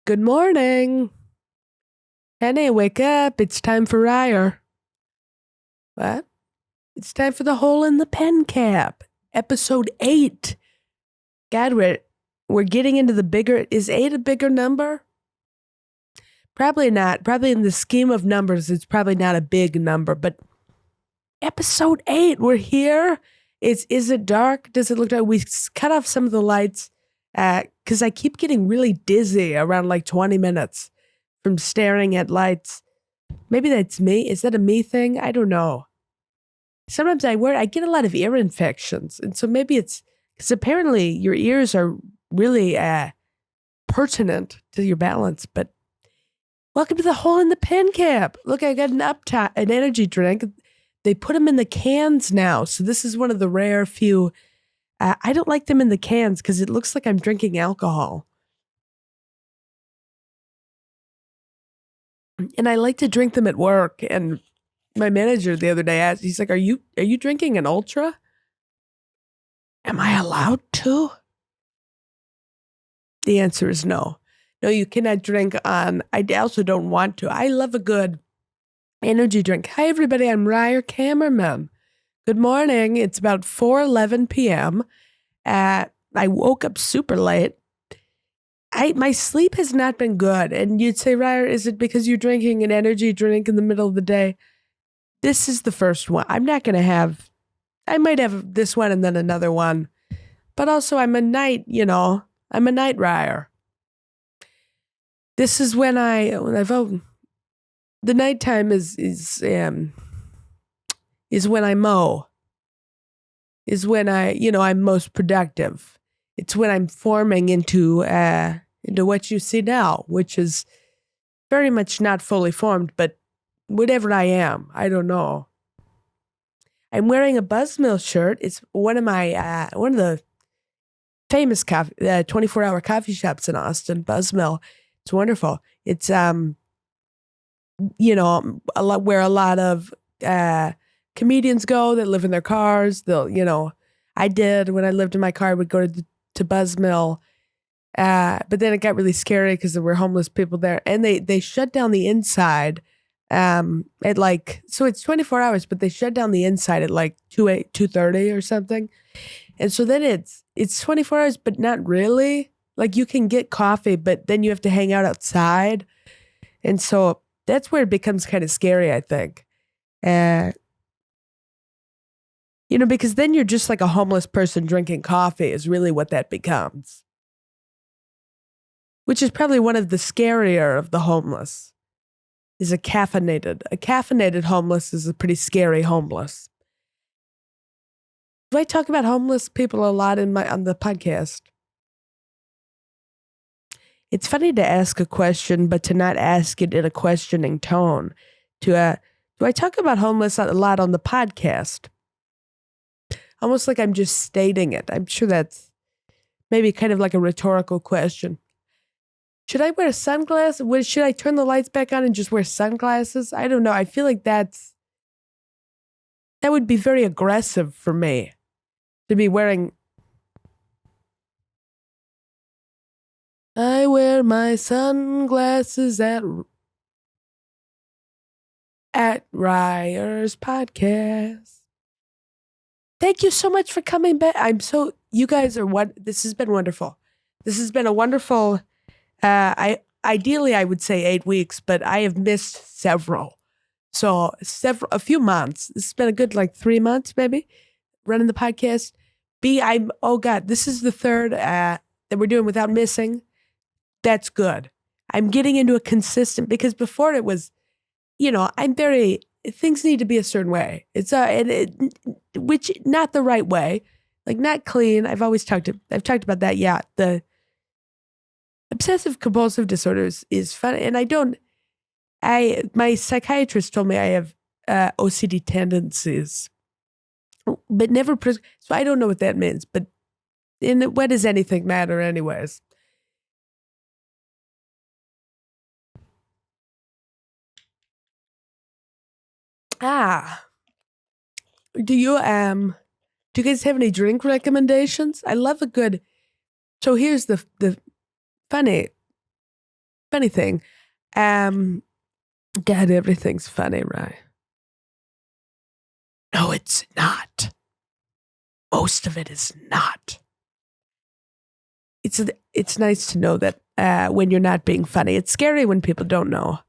Good morning. Penny, wake up. It's time for Reier. What? It's time for the hole in the pen cap. Episode 8. God, we're getting into the bigger. Is 8 a bigger number? Probably not. Probably in the scheme of numbers, it's probably not a big number, but episode 8, we're here. Is it dark? Does it look dark? We cut off some of the lights because I keep getting really dizzy around like 20 minutes from staring at lights. Maybe that's me. Is that a me thing? I don't know. Sometimes I get a lot of ear infections. And so maybe it's because apparently your ears are really pertinent to your balance. But welcome to the hole in the pen cap. Look, I got an energy drink. They put them in the cans now. So this is one of the rare few. I don't like them in the cans because it looks like I'm drinking alcohol. And I like to drink them at work. And my manager the other day asked, he's like, are you drinking an Ultra? Am I allowed to? The answer is no. No, you cannot drink on. I also don't want to. I love a good energy drink. Hi, everybody. I'm Reier Cammerman. Good morning. It's about 4:11 p.m. I woke up super late. My sleep has not been good. And you'd say, Reier, is it because you're drinking an energy drink in the middle of the day? This is the first one. I might have this one and then another one. But also I'm a night Reier. This is when I vote. The nighttime is when I mow. Is when I'm most productive. It's when I'm forming into what you see now, which is very much not fully formed, but whatever I am, I don't know. I'm wearing a Buzzmill shirt. It's one of the famous 24-hour coffee shops in Austin, Buzzmill. It's wonderful. It's where a lot of comedians go that live in their cars. I did when I lived in my car. I would go to Buzzmill, but then it got really scary because there were homeless people there, and they shut down the inside. So it's 24 hours, but they shut down the inside at like 2:30 or something. And so then it's 24 hours, but not really. Like you can get coffee, but then you have to hang out outside. And so that's where it becomes kind of scary, I think. Because then you're just like a homeless person drinking coffee is really what that becomes. Which is probably one of the scarier of the homeless. Is a caffeinated homeless is a pretty scary homeless. Do I talk about homeless people a lot on the podcast? It's funny to ask a question, but to not ask it in a questioning tone. Do I talk about homeless a lot on the podcast? Almost like I'm just stating it. I'm sure that's maybe kind of like a rhetorical question. Should I wear sunglasses? Should I turn the lights back on and just wear sunglasses? I don't know. I feel like that would be very aggressive for me to be wearing. I wear my sunglasses at Reier's podcast. Thank you so much for coming back. You guys are this has been wonderful. This has been a wonderful, ideally I would say 8 weeks, but I have missed several. So a few months. This has been a good 3 months maybe running the podcast. This is the third that we're doing without missing. That's good. I'm getting into a consistent, because before it was, things need to be a certain way. It's which not the right way, like not clean. I've talked about that. Yeah. The obsessive compulsive disorder is fun. And my psychiatrist told me I have OCD tendencies, but never, so I don't know what that means, but what does anything matter anyways? Do you guys have any drink recommendations? I love a good. So here's the funny. funny thing. God, everything's funny, right? No, it's not. Most of it is not. It's nice to know that when you're not being funny. It's scary when people don't know.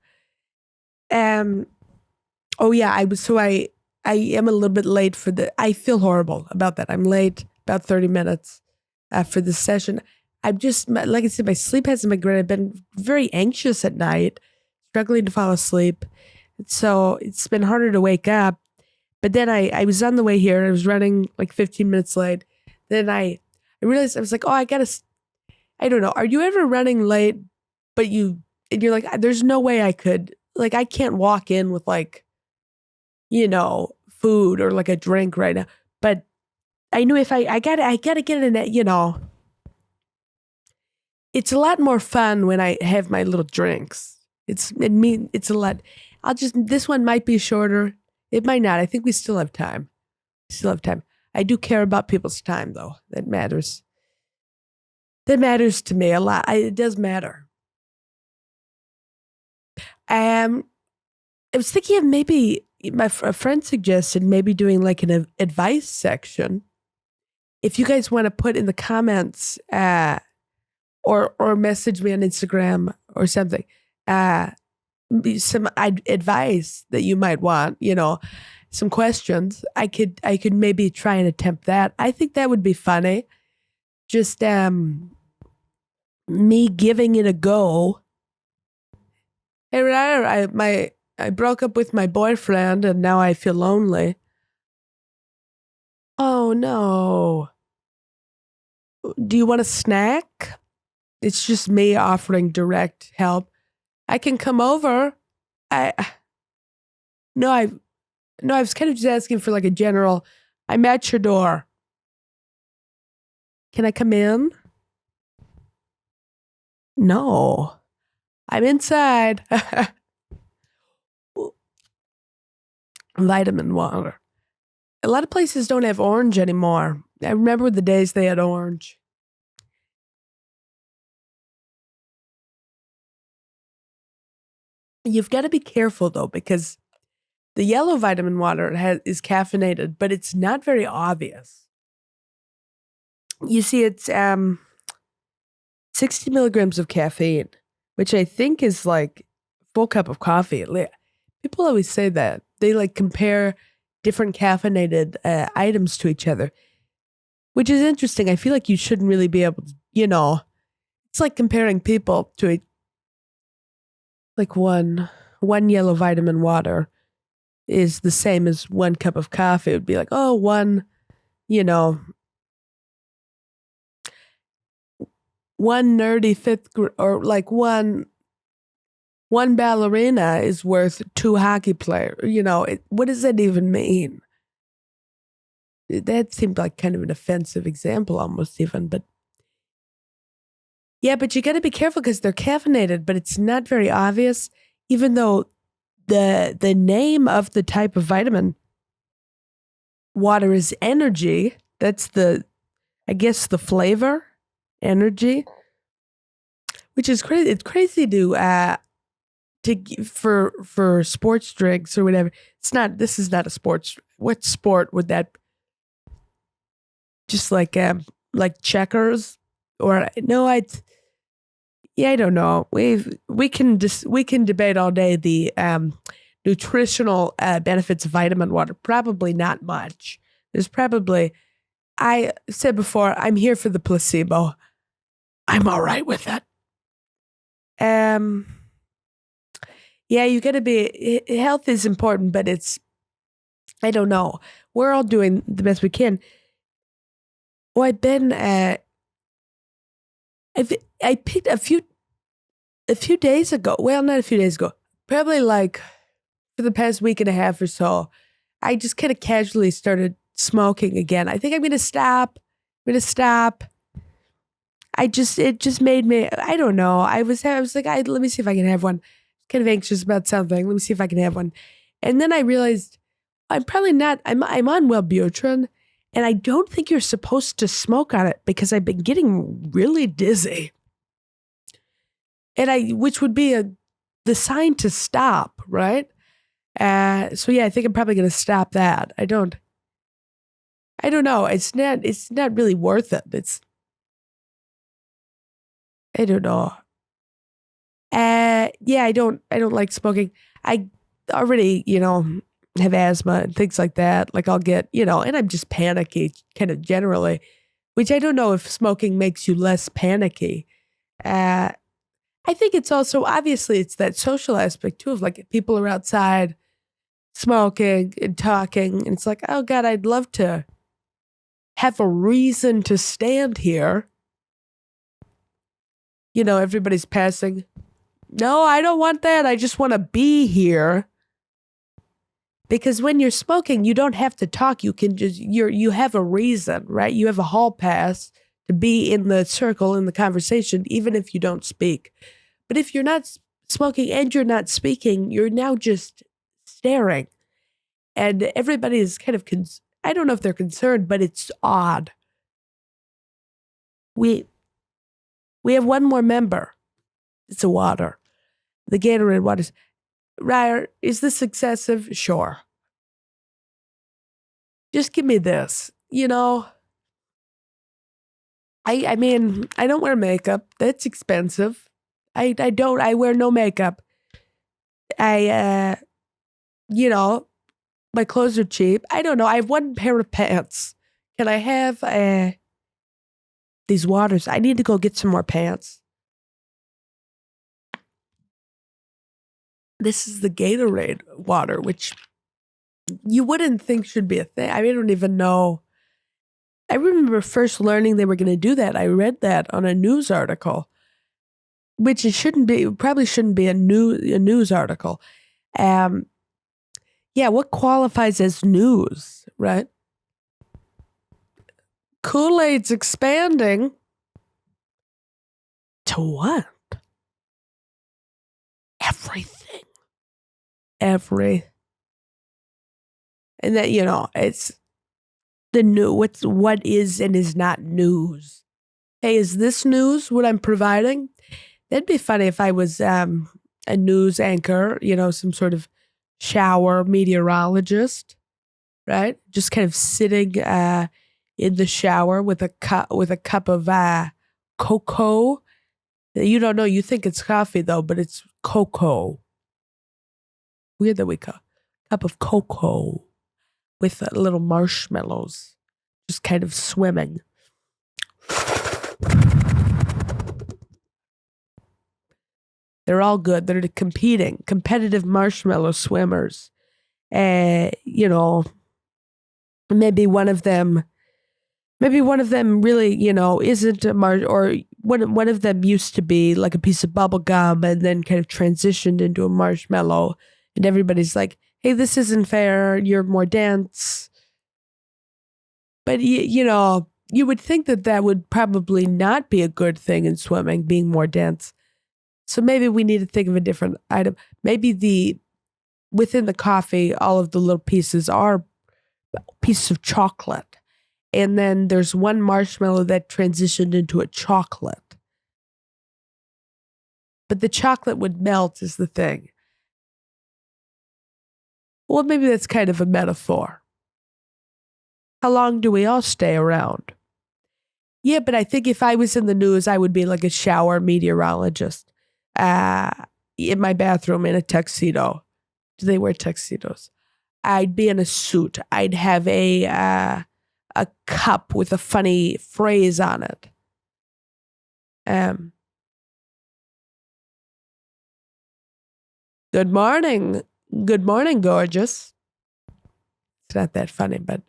Oh yeah, I am a little bit late for I feel horrible about that. I'm late about 30 minutes for this session. I'm just, like I said, my sleep hasn't been great. I've been very anxious at night, struggling to fall asleep. So it's been harder to wake up. But then I was on the way here. I was running like 15 minutes late. Then I realized, I was like, oh, I don't know. Are you ever running late, and you're like, there's no way I could, like, I can't walk in with like, food or like a drink right now. But I knew if I gotta get in it, it's a lot more fun when I have my little drinks. It's a lot. This one might be shorter. It might not. I think we still have time. I do care about people's time though. That matters. That matters to me a lot. It does matter. I was thinking of maybe a friend suggested maybe doing like an advice section. If you guys want to put in the comments or message me on Instagram or something, some advice that you might want, some questions, I could maybe try and attempt that. I think that would be funny. Just me giving it a go. Hey, Reier, I broke up with my boyfriend and now I feel lonely. Oh no. Do you want a snack? It's just me offering direct help. I can come over. I was kind of just asking for like a general, I'm at your door. Can I come in? No. I'm inside. Vitamin water. A lot of places don't have orange anymore. I remember the days they had orange. You've got to be careful though, because the yellow vitamin water is caffeinated, but it's not very obvious. You see, it's 60 milligrams of caffeine, which I think is like a full cup of coffee. People always say that. They like compare different caffeinated items to each other, which is interesting. I feel like you shouldn't really be able to, it's like comparing people to like one yellow vitamin water is the same as one cup of coffee. It would be like, oh, one nerdy or like one ballerina is worth two hockey players. What does that even mean? That seemed like kind of an offensive example almost even, but yeah, but you got to be careful because they're caffeinated, but it's not very obvious, even though the name of the type of vitamin water is energy. That's I guess the flavor, energy, which is crazy. It's crazy for sports drinks or whatever. This is not a sports. What sport would that? Just like checkers or no, I don't know. We can debate all day the nutritional benefits of vitamin water. Probably not much. There's probably, I said before, I'm here for the placebo. I'm all right with that. Yeah, you got to be, health is important, but I don't know. We're all doing the best we can. Well, I've been, I picked a few days ago. Well, not a few days ago. Probably like for the past week and a half or so, I just kind of casually started smoking again. I think I'm going to stop. It just made me, I don't know. I was like, let me see if I can have one. Kind of anxious about something. Let me see if I can have one. And then I realized I'm probably not, I'm on Wellbutrin, and I don't think you're supposed to smoke on it because I've been getting really dizzy. which would be the sign to stop, right? So yeah, I think I'm probably going to stop that. I don't know. It's not really worth it. I don't know. Yeah, I don't like smoking. I already, have asthma and things like that. Like I'll get, and I'm just panicky kind of generally, which I don't know if smoking makes you less panicky. I think it's also, obviously it's that social aspect too of like people are outside smoking and talking. And it's like, oh God, I'd love to have a reason to stand here. Everybody's passing. No, I don't want that. I just want to be here. Because when you're smoking, you don't have to talk. You can just, you have a reason, right? You have a hall pass to be in the circle, in the conversation, even if you don't speak. But if you're not smoking and you're not speaking, you're now just staring. And everybody is kind of, I don't know if they're concerned, but it's odd. We have one more member. It's a water. The Gatorade waters. Reier, is this excessive? Sure. Just give me this. I mean, I don't wear makeup. That's expensive. I wear no makeup. My clothes are cheap. I don't know. I have one pair of pants. Can I have these waters? I need to go get some more pants. This is the Gatorade water, which you wouldn't think should be a thing. I don't even know. I remember first learning they were going to do that. I read that on a news article, which it probably shouldn't be a news article. Yeah, what qualifies as news, right? Kool-Aid's expanding. To what? Everything. And that, it's the new, what is and is not news. Hey, is this news what I'm providing? That'd be funny if I was a news anchor, some sort of shower meteorologist, right? Just kind of sitting in the shower with a cup of cocoa. You don't know. You think it's coffee though, but it's cocoa. Weird that we call cup of cocoa with little marshmallows, just kind of swimming. They're all good. They're competitive marshmallow swimmers. Maybe one of them really, isn't a or one of them used to be like a piece of bubble gum and then kind of transitioned into a marshmallow. And everybody's like, hey, this isn't fair. You're more dense. But, you would think that would probably not be a good thing in swimming, being more dense. So maybe we need to think of a different item. Maybe within the coffee, all of the little pieces are pieces of chocolate. And then there's one marshmallow that transitioned into a chocolate. But the chocolate would melt is the thing. Well, maybe that's kind of a metaphor. How long do we all stay around? Yeah, but I think if I was in the news, I would be like a shower meteorologist. In my bathroom in a tuxedo. Do they wear tuxedos? I'd be in a suit. I'd have a cup with a funny phrase on it. Good morning. Good morning, gorgeous. It's not that funny, but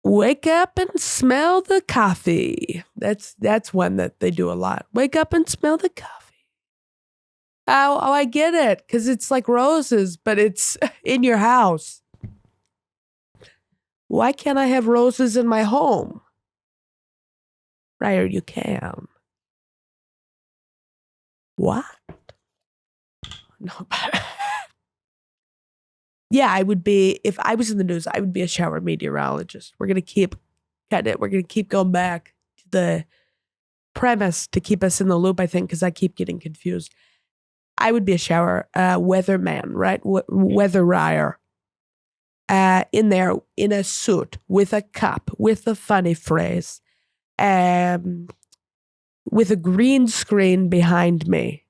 wake up and smell the coffee. That's one that they do a lot. Wake up and smell the coffee. Oh, I get it. Because it's like roses, but it's in your house. Why can't I have roses in my home? Reier, you can. What? No. Yeah, I would be, if I was in the news, I would be a shower meteorologist. We're going to keep We're going to keep going back to the premise to keep us in the loop, I think, because I keep getting confused. I would be a shower weatherman, right? Weather Reier. In there, in a suit, with a cup, with a funny phrase, with a green screen behind me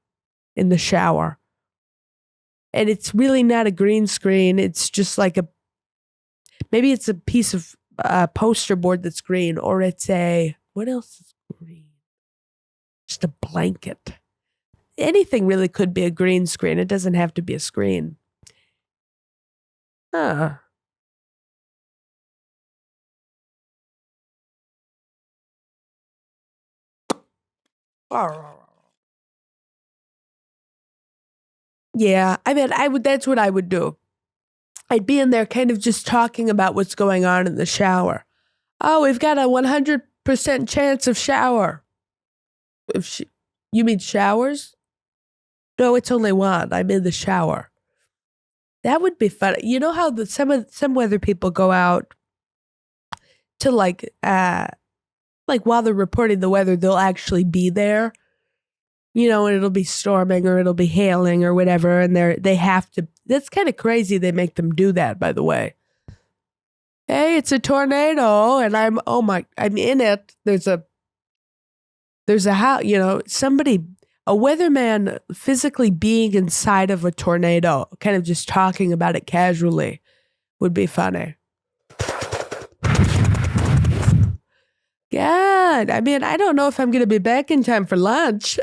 in the shower. And it's really not a green screen. It's just like maybe it's a piece of poster board that's green, or it's what else is green? Just a blanket. Anything really could be a green screen. It doesn't have to be a screen. Huh. Yeah, I mean, that's what I would do. I'd be in there kind of just talking about what's going on in the shower. Oh, we've got a 100% chance of shower. You mean showers? No, it's only one. I'm in the shower. That would be fun. You know how some weather people go out to like while they're reporting the weather, they'll actually be there. You know, and it'll be storming or it'll be hailing or whatever, and they have to. That's kind of crazy. They make them do that, by the way. Hey, it's a tornado, and I'm in it. There's a how, you know, a weatherman physically being inside of a tornado, kind of just talking about it casually, would be funny. God, I mean, I don't know if I'm going to be back in time for lunch.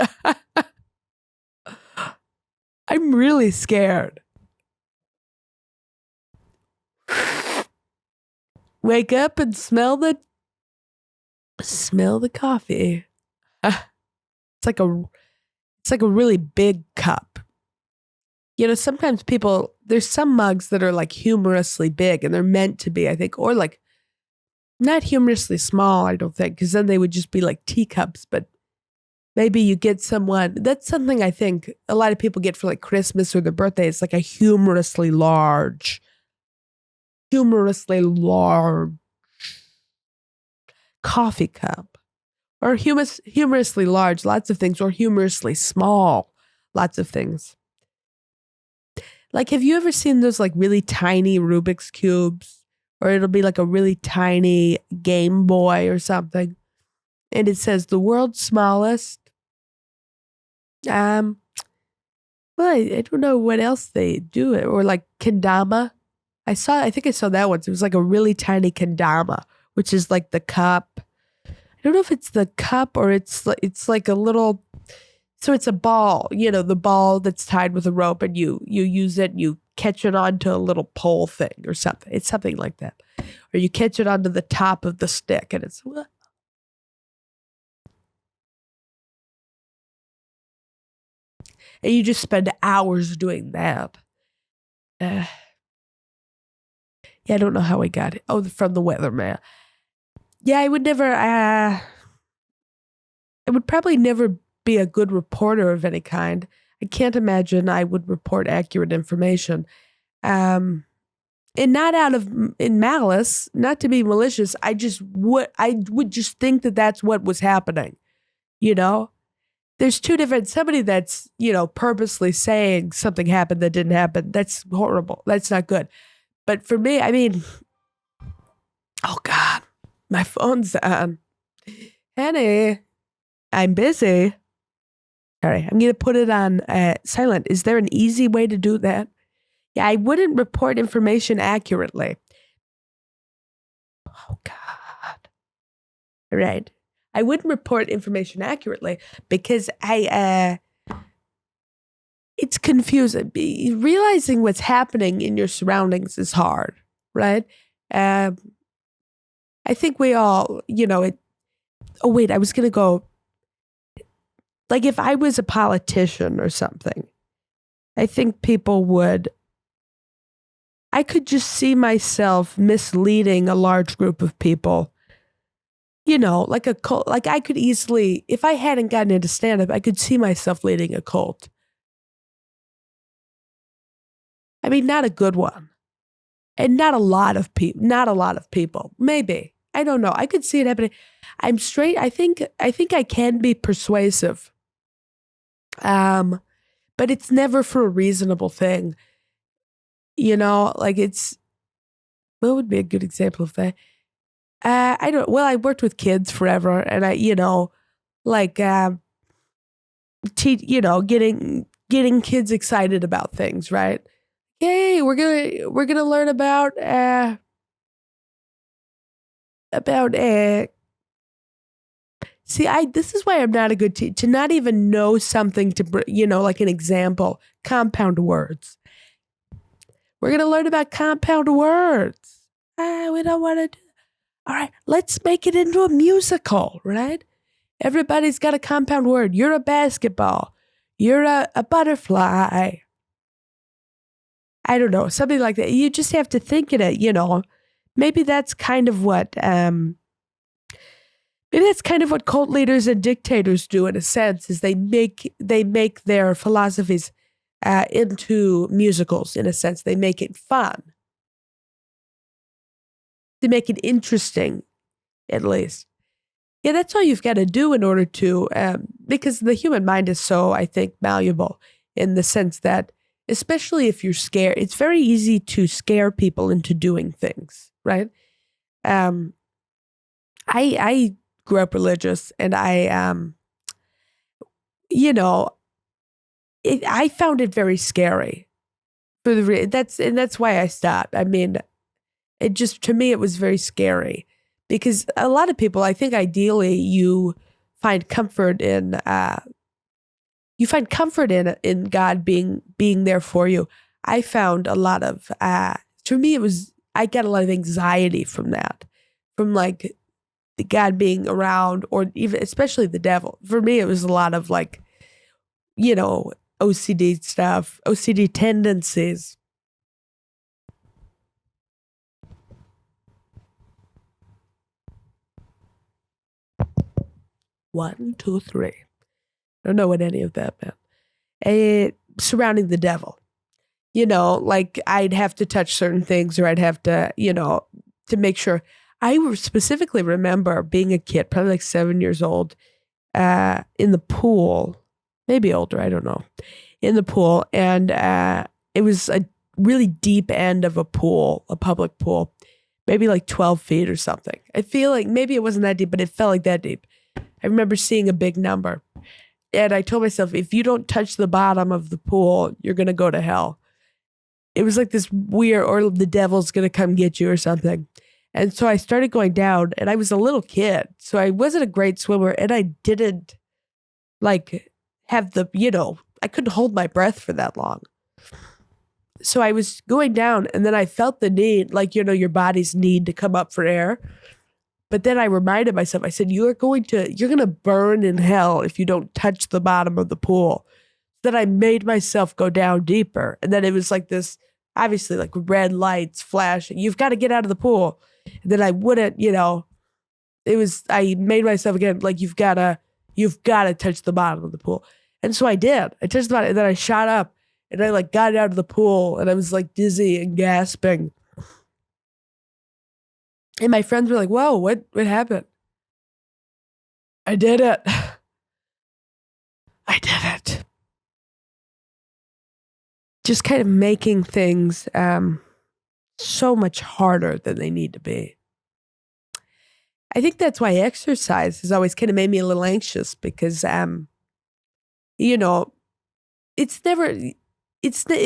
I'm really scared. Wake up and smell the coffee. It's like a really big cup. You know, sometimes there's some mugs that are like humorously big, and they're meant to be, I think, or like not humorously small, I don't think, because then they would just be like teacups. But maybe you get someone, that's something I think a lot of people get for like Christmas or their birthday. It's like a humorously large coffee cup, or humorously large, lots of things, or humorously small, lots of things. Like, have you ever seen those like really tiny Rubik's cubes? Or it'll be like a really tiny Game Boy or something. And it says the world's smallest. Well, I don't know what else they do. Or like kendama. I think I saw that once. It was like a really tiny kendama, which is like the cup. I don't know if it's the cup or it's like a little, so it's a ball, you know, the ball that's tied with a rope, and you use it, you catch it onto a little pole thing or something. It's something like that. Or you catch it onto the top of the stick, and it's, and you just spend hours doing that. Yeah, I don't know how I got it. Oh, from the Weatherman. Yeah, I would never, I would probably never be a good reporter of any kind. I can't imagine I would report accurate information. And not in malice, not to be malicious. I would just think that that's what was happening. You know, there's two different, somebody that's, you know, purposely saying something happened that didn't happen. That's horrible. That's not good. But for me, I mean, oh God, my phone's on. Henny, I'm busy. All right, I'm going to put it on silent. Is there an easy way to do that? Yeah, I wouldn't report information accurately. Oh, God. All right. I wouldn't report information accurately because it's confusing. Realizing what's happening in your surroundings is hard, right? I think we all, you know, oh, wait, I was going to go. Like if I was a politician or something, I think I could just see myself misleading a large group of people. You know, like a cult. Like I could easily, if I hadn't gotten into stand-up, I could see myself leading a cult. I mean, not a good one. And not a lot of people. Maybe. I don't know. I could see it happening. I'm straight. I think I can be persuasive. But it's never for a reasonable thing. Like what would be a good example of that? I worked with kids forever, and like, getting kids excited about things, right? Hey, we're gonna learn about See, this is why I'm not a good teacher. To not even know something like an example, compound words. We're gonna learn about compound words. We don't want to do. All right, let's make it into a musical, right? Everybody's got a compound word. You're a basketball. You're a butterfly. I don't know, something like that. You just have to think in it, Maybe that's kind of what cult leaders and dictators do, in a sense, is they make their philosophies into musicals. In a sense, they make it fun. They make it interesting, at least. Yeah, that's all you've got to do in order to, because the human mind is so, I think, malleable, in the sense that, especially if you're scared, it's very easy to scare people into doing things, right? I grew up religious, and I found it very scary. That's why I stopped. I mean, to me, it was very scary, because a lot of people, I think, ideally, you find comfort in God being there for you. I found a lot of for me, I got a lot of anxiety from that, from like the God being around, or even especially the devil. For me, it was a lot of like, OCD stuff, OCD tendencies. One, two, three. I don't know what any of that meant. Surrounding the devil. Like I'd have to touch certain things, or I'd have to, to make sure. I specifically remember being a kid, probably like 7 years old, in the pool, maybe older, I don't know, in the pool. And it was a really deep end of a pool, a public pool, maybe like 12 feet or something. I feel like maybe it wasn't that deep, but it felt like that deep. I remember seeing a big number. And I told myself, if you don't touch the bottom of the pool, you're going to go to hell. It was like this weird, or the devil's going to come get you or something. And so I started going down, and I was a little kid, so I wasn't a great swimmer, and I didn't like have I couldn't hold my breath for that long. So I was going down, and then I felt the need, like, your body's need to come up for air. But then I reminded myself, I said, you're going to burn in hell if you don't touch the bottom of the pool. Then I made myself go down deeper. And then it was like this, obviously, like red lights flashing. You've got to get out of the pool. And then I wouldn't, I made myself again, like, you've got to touch the bottom of the pool. And so I did. I touched the bottom, and then I shot up, and I like got out of the pool, and I was like dizzy and gasping. And my friends were like, whoa, what happened? I did it. I did it. Just kind of making things so much harder than they need to be. I think that's why exercise has always kind of made me a little anxious, because, it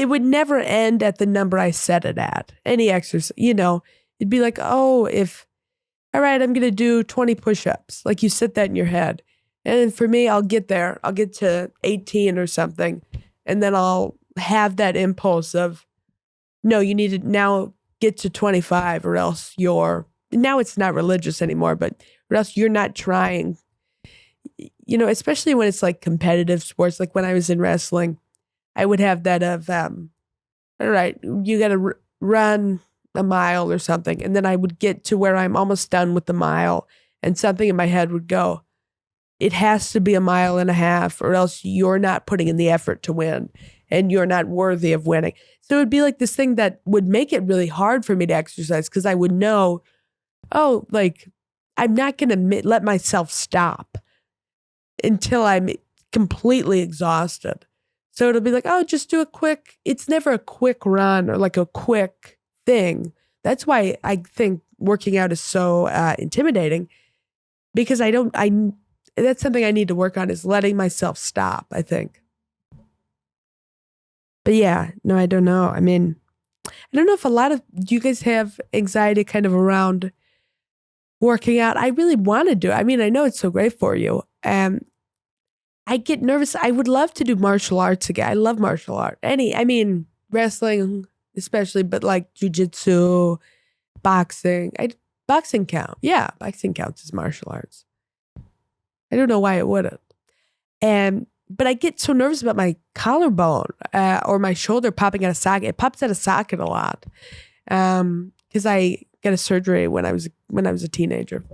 would never end at the number I set it at. Any exercise, it'd be like, all right, I'm going to do 20 push-ups. Like, you set that in your head. And then for me, I'll get there. I'll get to 18 or something. And then I'll have that impulse of, no, you need to now get to 25, or else now it's not religious anymore, but or else you're not trying. Especially when it's like competitive sports. Like when I was in wrestling, I would have that of, all right, you got to run a mile or something. And then I would get to where I'm almost done with the mile, and something in my head would go, it has to be 1.5 miles, or else you're not putting in the effort to win, and you're not worthy of winning. So it would be like this thing that would make it really hard for me to exercise, because I would know, I'm not going to let myself stop until I'm completely exhausted. So it'll be like, oh, just do it's never a quick run or like a quick thing. That's why I think working out is so intimidating, because that's something I need to work on, is letting myself stop, I think. But yeah, no, I don't know. I mean, I don't know if do you guys have anxiety kind of around working out? I really want to do it. I mean, I know it's so great for you. I get nervous. I would love to do martial arts again. I love martial art. Wrestling especially, but like jujitsu, boxing. Boxing count. Yeah, boxing counts as martial arts. I don't know why it wouldn't. But I get so nervous about my collarbone or my shoulder popping out of socket. It pops out of socket a lot because I got a surgery when I was a teenager.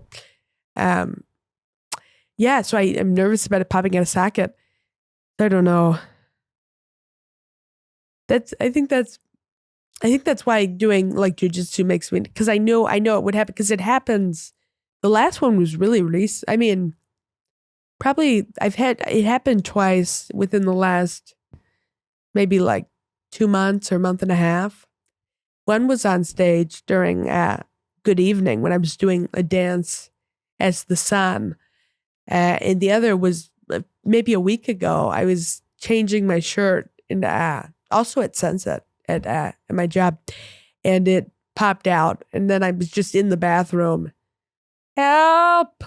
Yeah, so I am nervous about it popping out of socket. I don't know. I think that's why doing like jujitsu makes me, because I know it would happen, because it happens. The last one was really recent. I mean, probably it happened twice within the last maybe like 2 months or month and a half. One was on stage during Good Evening when I was doing a dance as the sun. And the other was maybe a week ago. I was changing my shirt also at Sunset at my job, and it popped out. And then I was just in the bathroom. Help!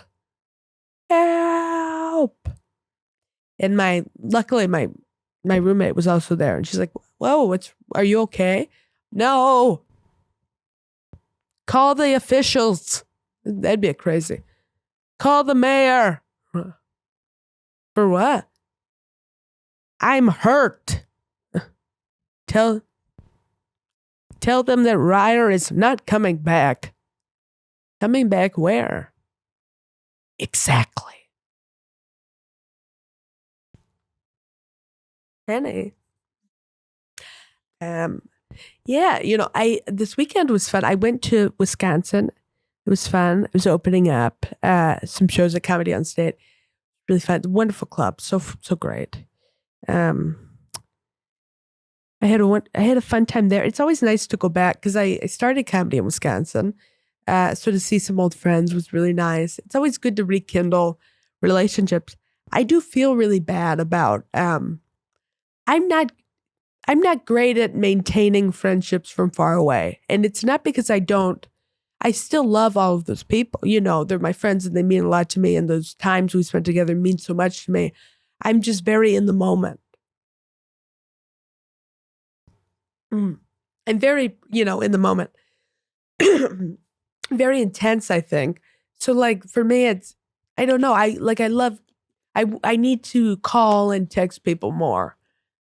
Help! And luckily my roommate was also there, and she's like, "Whoa, are you okay?" "No." "Call the officials." That'd be crazy. "Call the mayor." "For what?" "I'm hurt." Tell them that Reier is not coming back." "Coming back where?" "Exactly." Penny. Yeah, this weekend was fun. I went to Wisconsin. It was fun. It was opening up some shows at Comedy on State. Really fun. Wonderful club. So great. I had a fun time there. It's always nice to go back because I started comedy in Wisconsin. So to see some old friends was really nice. It's always good to rekindle relationships. I do feel really bad about I'm not great at maintaining friendships from far away. And it's not because I still love all of those people. They're my friends and they mean a lot to me. And those times we spent together mean so much to me. I'm just very in the moment. I'm very, in the moment. Very intense, I think. So like for me, I don't know. I need to call and text people more.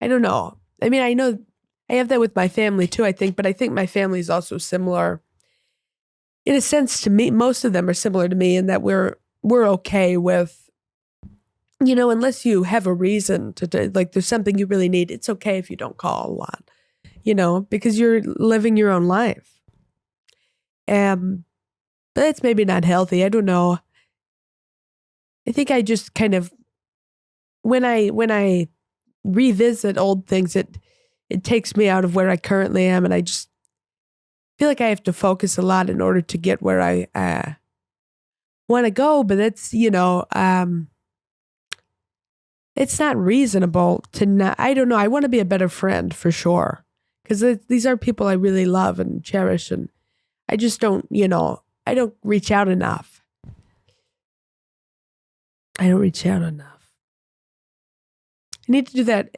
I don't know. I mean, I know I have that with my family too, I think, but I think my family is also similar in a sense to me. Most of them are similar to me in that we're okay with, unless you have a reason to, like there's something you really need. It's okay if you don't call a lot, because you're living your own life. But it's maybe not healthy. I don't know. I think I just kind of, when I revisit old things, it takes me out of where I currently am, and I just feel like I have to focus a lot in order to get where I want to go. But it's it's not reasonable to not. I don't know. I want to be a better friend for sure, because these are people I really love and cherish, and I just don't. I don't reach out enough. I need to do that,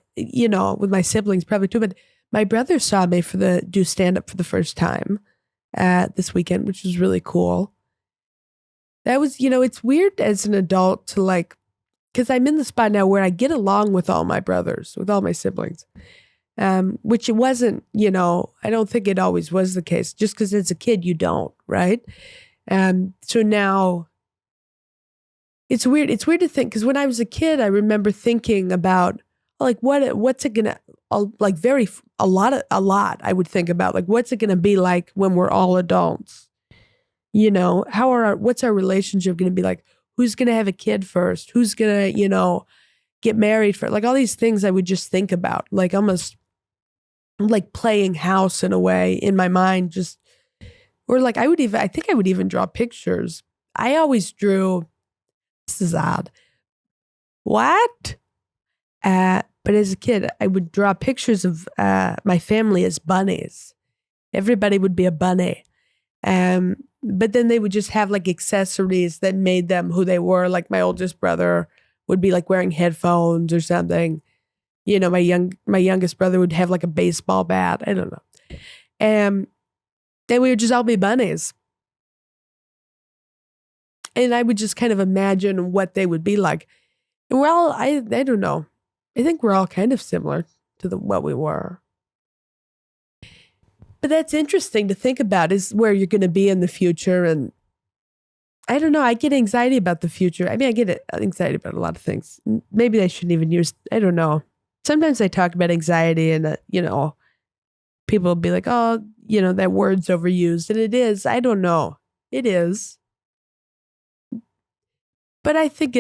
with my siblings probably too. But my brother saw me do stand up for the first time this weekend, which was really cool. That was, it's weird as an adult to like, because I'm in the spot now where I get along with all my brothers, with all my siblings, which it wasn't, I don't think it always was the case. Just because as a kid, you don't, right? So now it's weird. It's weird to think, because when I was a kid, I remember thinking about like what's it gonna like a lot. I would think about like what's it gonna be like when we're all adults, what's our relationship going to be like? Who's going to have a kid first? Who's going to, get married first? Like all these things I would just think about, like almost like playing house in a way in my mind, or like I think I would even draw pictures. I always drew, this is odd. What? But as a kid, I would draw pictures of my family as bunnies. Everybody would be a bunny. But then they would just have like accessories that made them who they were. Like my oldest brother would be like wearing headphones or something. My youngest brother would have like a baseball bat. I don't know. And we would just all be bunnies. And I would just kind of imagine what they would be like. And we're all, I don't know. I think we're all kind of similar to what we were. But that's interesting to think about, is where you're going to be in the future. And I don't know. I get anxiety about the future. I mean, I get anxiety about a lot of things. Maybe I shouldn't even I don't know. Sometimes I talk about anxiety and, people will be like, oh, that word's overused. And it is. I don't know. It is. But I think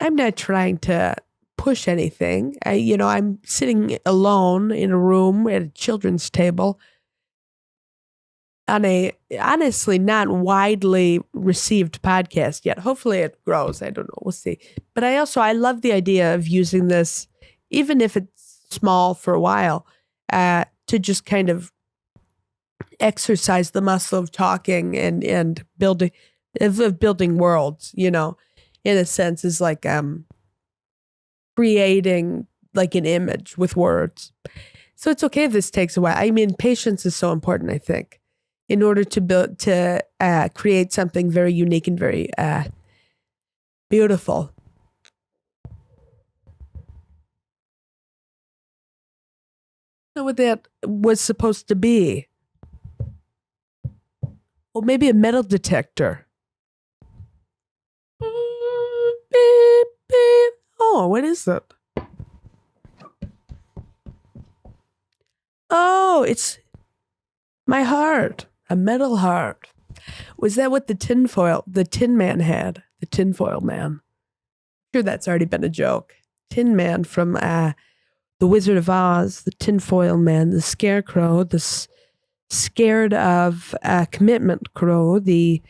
I'm not trying to push anything. I'm sitting alone in a room at a children's table on a honestly not widely received podcast yet. Hopefully it grows. I don't know. We'll see. But I love the idea of using this, even if it's small for a while, to just kind of exercise the muscle of talking and building worlds, in a sense, is like creating like an image with words. So it's okay if this takes a while. I mean, patience is so important, I think, in order to create something very unique and very beautiful. I don't know what that was supposed to be. Or maybe a metal detector. Beep, beep. Oh, what is it? Oh, it's my heart. A metal heart. Was that what the Tin Man had? The Tinfoil Man. I'm sure that's already been a joke. Tin Man from The Wizard of Oz, the Tinfoil Man, the Scarecrow, the scared of commitment crow, the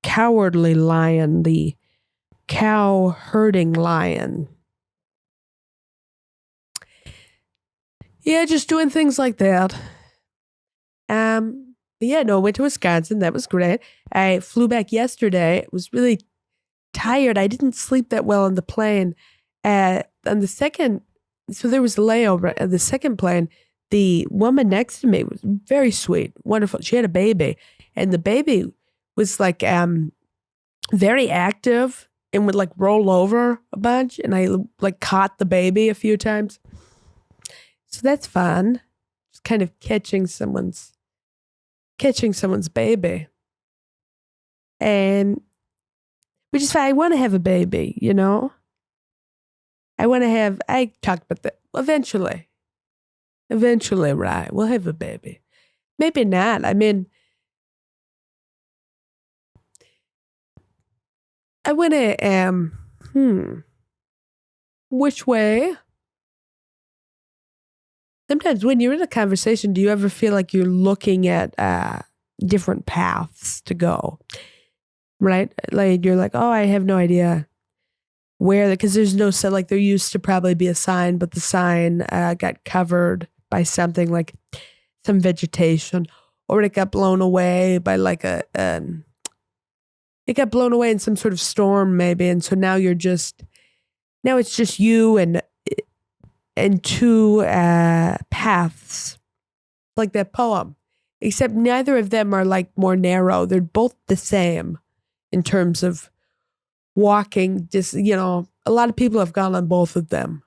cowardly lion, the cow herding lion. Yeah, just doing things like that. Went to Wisconsin. That was great. I flew back yesterday. I was really tired. I didn't sleep that well on the plane. On the second, so there was a layover. On the second plane, the woman next to me was very sweet, wonderful. She had a baby, and the baby was like very active and would like roll over a bunch, and I like caught the baby a few times. So that's fun. Just kind of catching someone's baby. And which is fine. I want to have a baby, I talked about that. Eventually, right, we'll have a baby. Maybe not. I mean, I want to, which way? Sometimes when you're in a conversation, do you ever feel like you're looking at different paths to go? Right? Like you're like, oh, I have no idea where, because there's no sign. Like there used to probably be a sign, but the sign got covered by something like some vegetation, or it got blown away by like it got blown away in some sort of storm maybe. And so now it's just you and two paths, like that poem, except neither of them are like more narrow. They're both the same in terms of walking. Just, a lot of people have gone on both of them.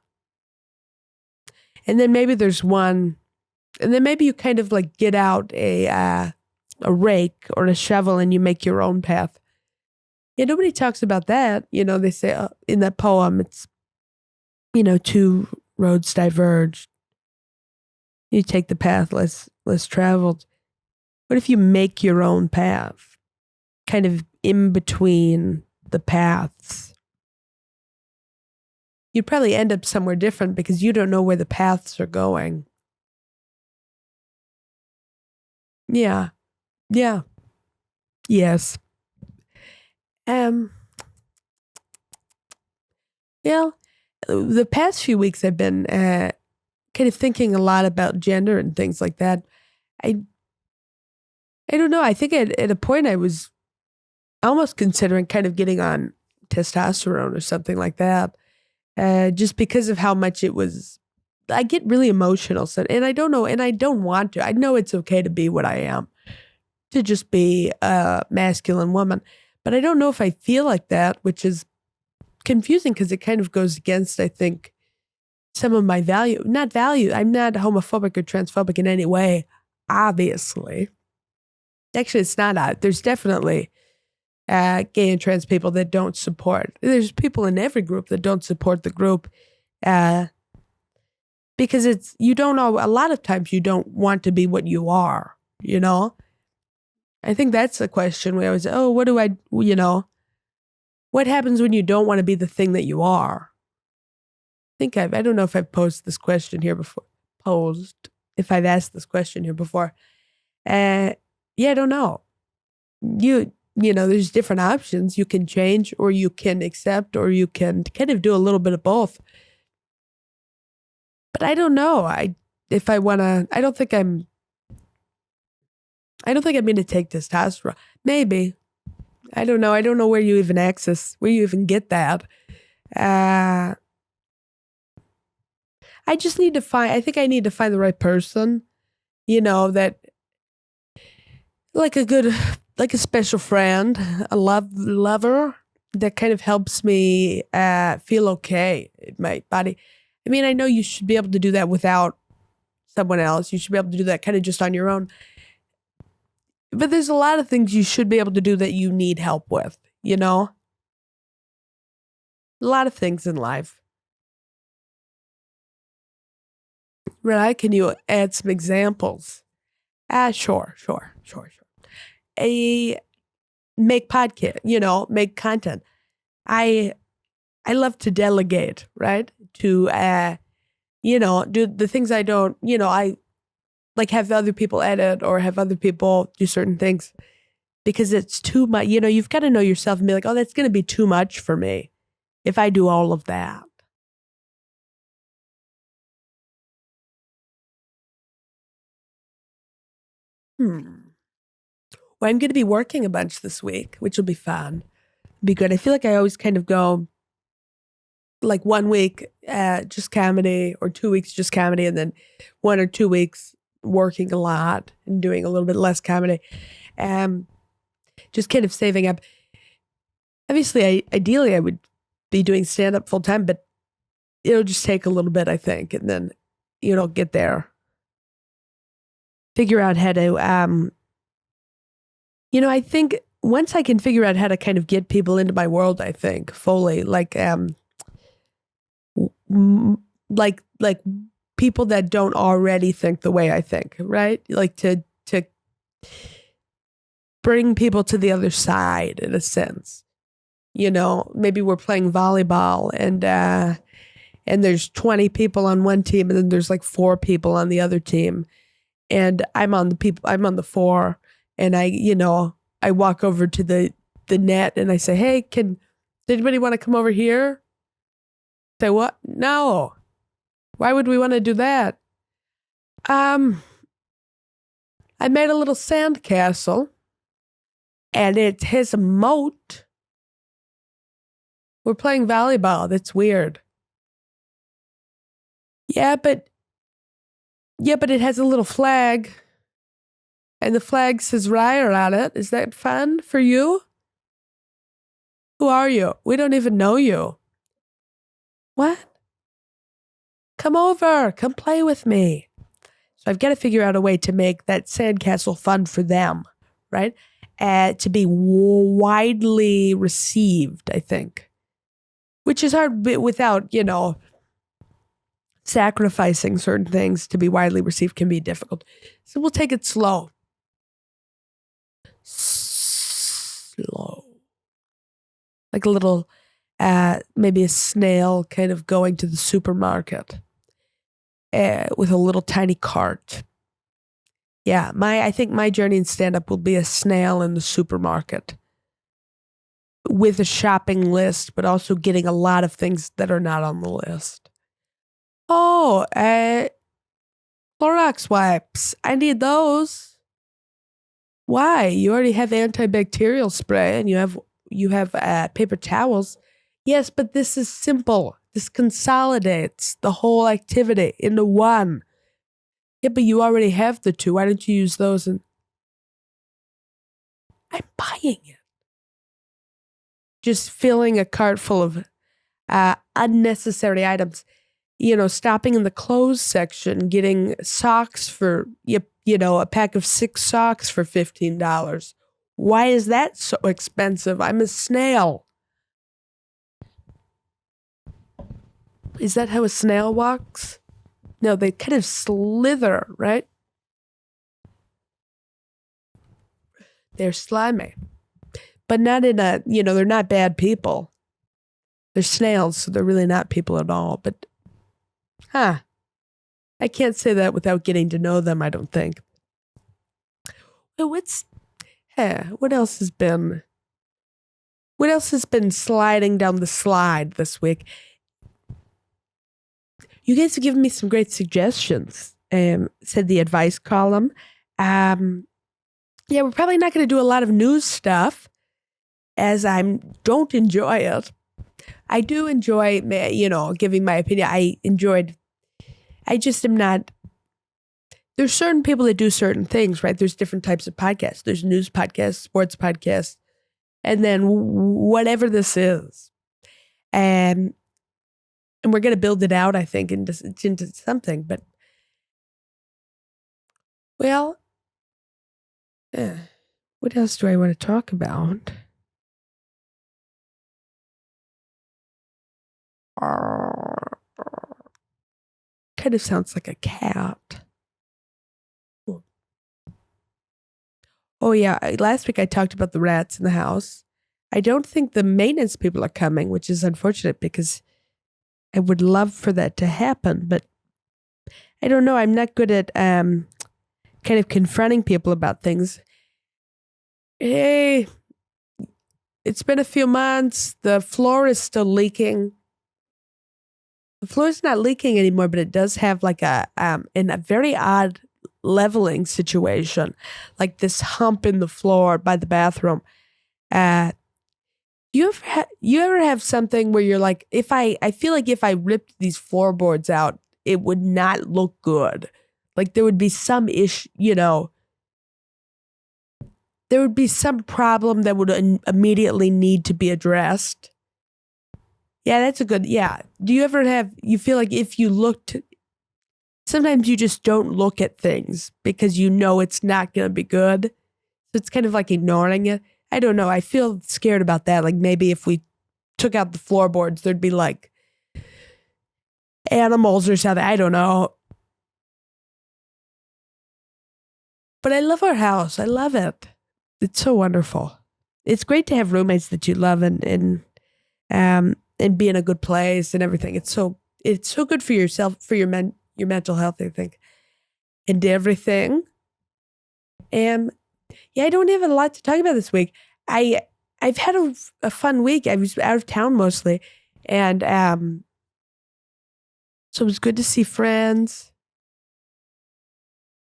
And then maybe there's one, and then maybe you kind of like get out a rake or a shovel and you make your own path. Yeah, nobody talks about that. They say in that poem, it's, two roads diverged. You take the path less traveled. What if you make your own path? kind of in between the paths. You'd probably end up somewhere different because you don't know where the paths are going. Yeah. Yeah. Yes. Well, the past few weeks I've been kind of thinking a lot about gender and things like that. I don't know. I think at a point I was almost considering kind of getting on testosterone or something like that, just because of how much it was. I get really emotional, and I don't know, and I don't want to. I know it's okay to be what I am, to just be a masculine woman, but I don't know if I feel like that, which is confusing because it kind of goes against, I think, some of my value. Not value. I'm not homophobic or transphobic in any way, obviously. Actually, it's not. There's definitely gay and trans people that don't support. There's people in every group that don't support the group because you don't know. A lot of times you don't want to be what you are, you know? I think that's the question we always, what do I, what happens when you don't want to be the thing that you are? I don't know if I've posed this question here before, if I've asked this question here before. Yeah, I don't know. There's different options. You can change or you can accept or you can kind of do a little bit of both. But I don't know. I don't think I'm going to take testosterone. Maybe. I don't know. I don't know where you even get that. I just need to I think I need to find the right person, that like a special friend, a lover that kind of helps me feel okay in my body. I mean, I know you should be able to do that without someone else. You should be able to do that kind of just on your own. But there's a lot of things you should be able to do that you need help with, A lot of things in life. Right? Can you add some examples? Sure. Make podcast, make content. I love to delegate, right? To, do the things I don't, I like have other people edit or have other people do certain things because it's too much. You've got to know yourself and be like, oh, that's going to be too much for me if I do all of that. Well, I'm going to be working a bunch this week, which will be fun. Be good. I feel like I always kind of go like 1 week just comedy or 2 weeks just comedy and then 1 or 2 weeks working a lot and doing a little bit less comedy. Just kind of saving up. Obviously, ideally, I would be doing stand-up full-time, but it'll just take a little bit, I think, and then, get there. Figure out how to, I think once I can figure out how to kind of get people into my world, I think, fully, like people that don't already think the way I think, right? Like to bring people to the other side in a sense. Maybe we're playing volleyball and there's 20 people on one team and then there's like 4 people on the other team. And I'm on the 4 and I walk over to the net and I say, hey, does anybody want to come over here? Say what? No. Why would we want to do that? I made a little sandcastle and it has a moat. We're playing volleyball. That's weird. Yeah, but it has a little flag. And the flag says Reier on it. Is that fun for you? Who are you? We don't even know you. What? Come over. Come play with me. So I've got to figure out a way to make that sandcastle fun for them, right? To be widely received, I think. Which is hard without, sacrificing certain things to be widely received can be difficult. So we'll take it slow. flow. Like a little, maybe a snail kind of going to the supermarket with a little tiny cart. Yeah, I think my journey in stand-up will be a snail in the supermarket with a shopping list, but also getting a lot of things that are not on the list. Oh, Clorox wipes. I need those. Why? You already have antibacterial spray and you have paper towels. Yes, but this is simple. This consolidates the whole activity into one. Yeah, but you already have the two. Why don't you use those? And I'm buying it. Just filling a cart full of unnecessary items. Stopping in the clothes section, getting socks for, a pack of 6 socks for $15. Why is that so expensive? I'm a snail. Is that how a snail walks? No, they kind of slither, right? They're slimy. But not in a, they're not bad people. They're snails, so they're really not people at all. But, I can't say that without getting to know them, I don't think. Well, what else has been sliding down the slide this week? You guys have given me some great suggestions, said the advice column. Yeah, we're probably not going to do a lot of news stuff, as I don't enjoy it. I do enjoy, giving my opinion. I just am not. There's certain people that do certain things, right? There's different types of podcasts. There's news podcasts, sports podcasts, and then whatever this is. And we're going to build it out, I think, into something. But, well, what else do I want to talk about? Kind of sounds like a cat. Oh, yeah. Last week I talked about the rats in the house. I don't think the maintenance people are coming, which is unfortunate because I would love for that to happen. But I don't know. I'm not good at kind of confronting people about things. Hey, it's been a few months. The floor is still leaking. The floor is not leaking anymore, but it does have like a very odd leveling situation, like this hump in the floor by the bathroom. You ever have something where you're like, I feel like if I ripped these floorboards out, it would not look good. Like there would be some issue, there would be some problem that would immediately need to be addressed. Yeah, that's a good, yeah. Do you ever you feel like if you looked, sometimes you just don't look at things because it's not going to be good. So it's kind of like ignoring it. I don't know. I feel scared about that. Like maybe if we took out the floorboards, there'd be like animals or something. I don't know. But I love our house. I love it. It's so wonderful. It's great to have roommates that you love and be in a good place and everything. It's so good for yourself, for your mental health, I think, and everything. Yeah, I don't have a lot to talk about this week. I've had a fun week. I was out of town mostly, and so it was good to see friends.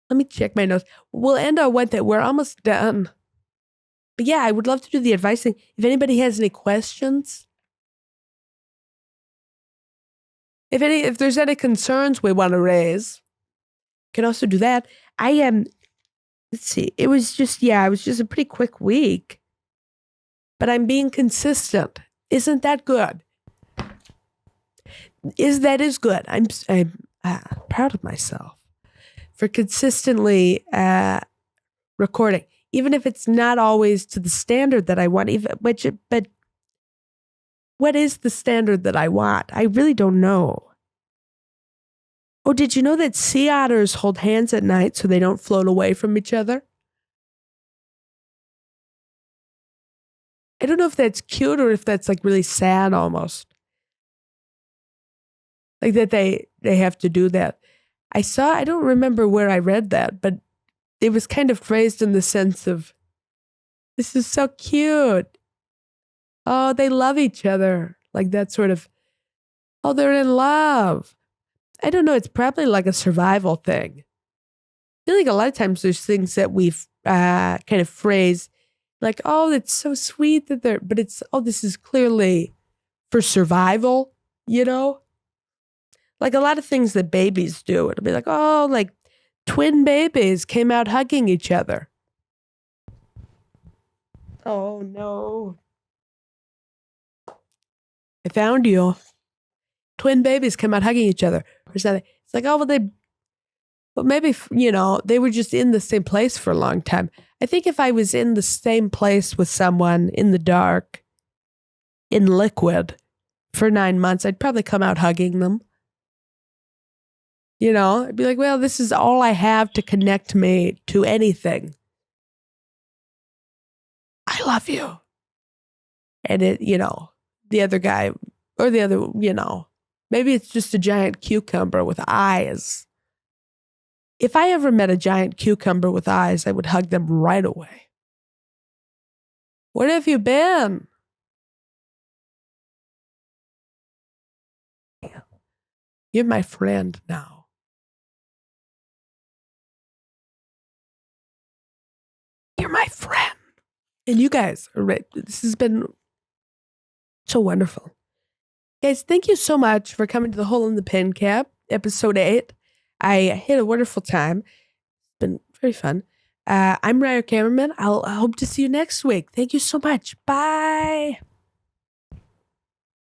Let me check my notes. We'll end our one thing. We're almost done. But yeah, I would love to do the advice thing. If anybody has any questions, if there's any concerns we want to raise, can also do that. Let's see. It was just a pretty quick week, but I'm being consistent. Isn't that good? That is good. I'm proud of myself for consistently recording, even if it's not always to the standard that I want. But what is the standard that I want? I really don't know. Oh, did you know that sea otters hold hands at night so they don't float away from each other? I don't know if that's cute or if that's like really sad almost. Like that they have to do that. I don't remember where I read that, but it was kind of phrased in the sense of, this is so cute. Oh, they love each other. Like that sort of, oh, they're in love. I don't know. It's probably like a survival thing. I feel like a lot of times there's things that we've kind of phrase like, oh, it's so sweet that they're, but it's, oh, this is clearly for survival, you know? Like a lot of things that babies do. It'll be like, oh, like twin babies came out hugging each other. Oh, no. I found you. Twin babies come out hugging each other or something. It's like, oh, well, maybe, you know, they were just in the same place for a long time. I think if I was in the same place with someone in the dark, in liquid, for 9 months, I'd probably come out hugging them. You know, I'd be like, well, this is all I have to connect me to anything. I love you. And it, you know, the other guy or the other, you know, maybe it's just a giant cucumber with eyes. If I ever met a giant cucumber with eyes, I would hug them right away. Where have you been? You're my friend now. You're my friend. And you guys are right. This has been so wonderful. Guys, thank you so much for coming to the Hole in the Pen Cap, episode 8. I had a wonderful time. It's been very fun. I'm Reier Cammerman. I'll hope to see you next week. Thank you so much. Bye.